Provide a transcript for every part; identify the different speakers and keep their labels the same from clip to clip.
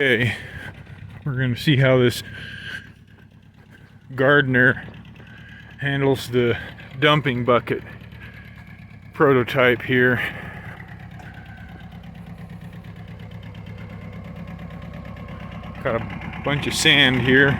Speaker 1: Okay, we're going to see how this gardener handles the dumping bucket prototype here. Got a bunch of sand here.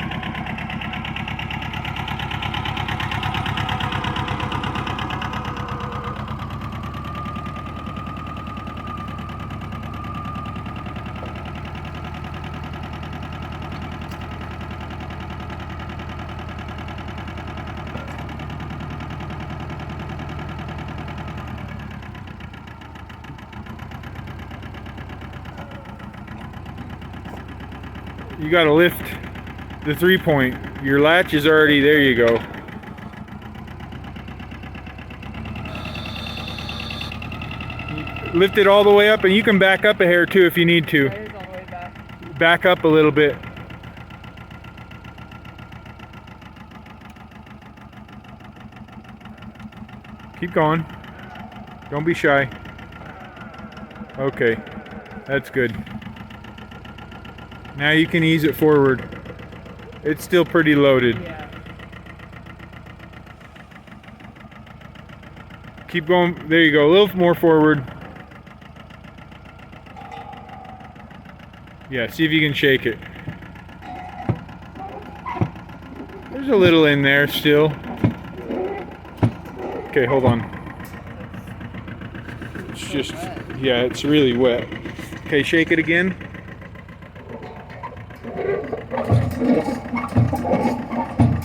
Speaker 1: You got to lift the 3-point. Your latch is already there. You go. Lift it all the way up, and you can back up a hair too if you need to.
Speaker 2: All the way back.
Speaker 1: Back up a little bit. Keep going. Don't be shy. Okay, that's good. Now you can ease it forward. It's still pretty loaded.
Speaker 2: Yeah.
Speaker 1: Keep going. There you go. A little more forward. Yeah, see if you can shake it. There's a little in there still. Okay, hold on. It's just, yeah, it's really wet. Okay, shake it again.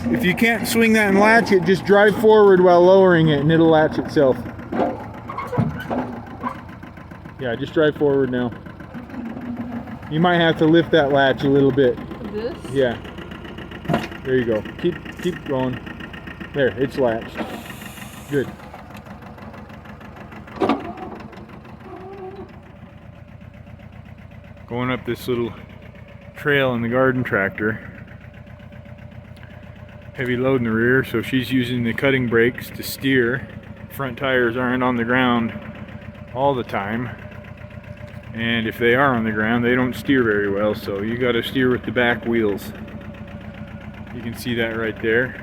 Speaker 1: If you can't swing that and latch it, just drive forward while lowering it and it'll latch itself. Yeah, just drive forward now. You might have to lift that latch a little bit.
Speaker 2: This?
Speaker 1: Yeah. There you go. Keep going. There, it's latched. Good. Going up this little trail in the garden tractor. Heavy load in the rear, so she's using the cutting brakes to steer. Front tires aren't on the ground all the time, and if they are on the ground, they don't steer very well, so you got to steer with the back wheels. You can see that right there.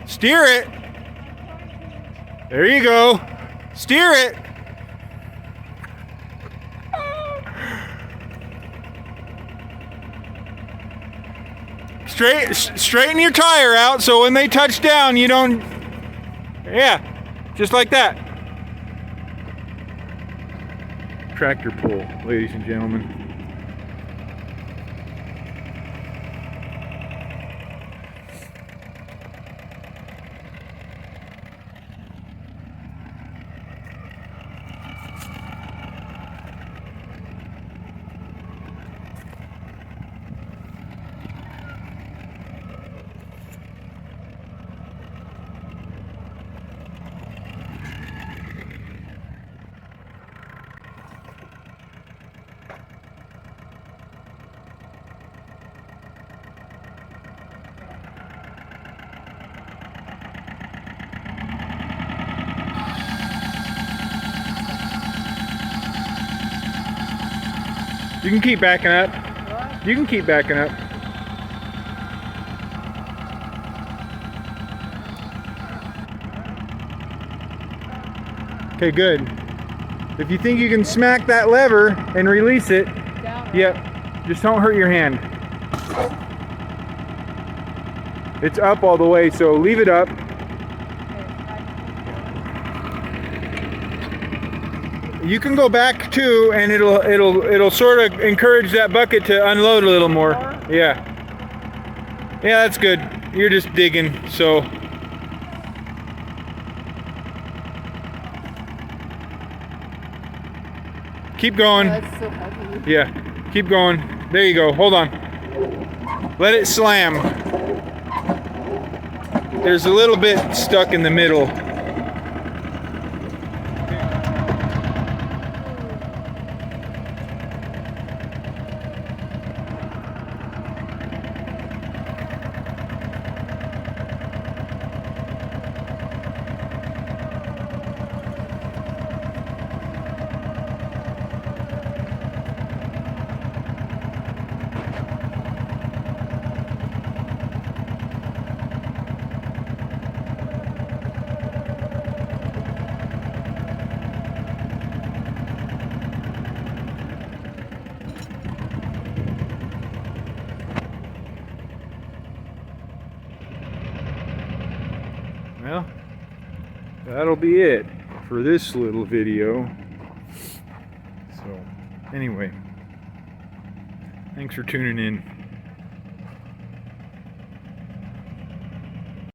Speaker 1: Steer it. There you go. Steer it. Straighten your tire out so when they touch down you don't, yeah, just like that. Tractor pull, ladies and gentlemen. You can keep backing up.
Speaker 2: What?
Speaker 1: You can keep backing up. Okay, good. If you think you can smack that lever and release it,
Speaker 2: Down.
Speaker 1: yep, just don't hurt your hand. It's up all the way, so leave it up. You can go back too, and it'll sort of encourage that bucket to unload a little more. Yeah. Yeah, that's good. You're just digging, so. Keep going.
Speaker 2: Oh, that's so heavy.
Speaker 1: Yeah, keep going. There you go. Hold on. Let it slam. There's a little bit stuck in the middle. that'll be it for this little video. So, anyway, thanks for tuning in.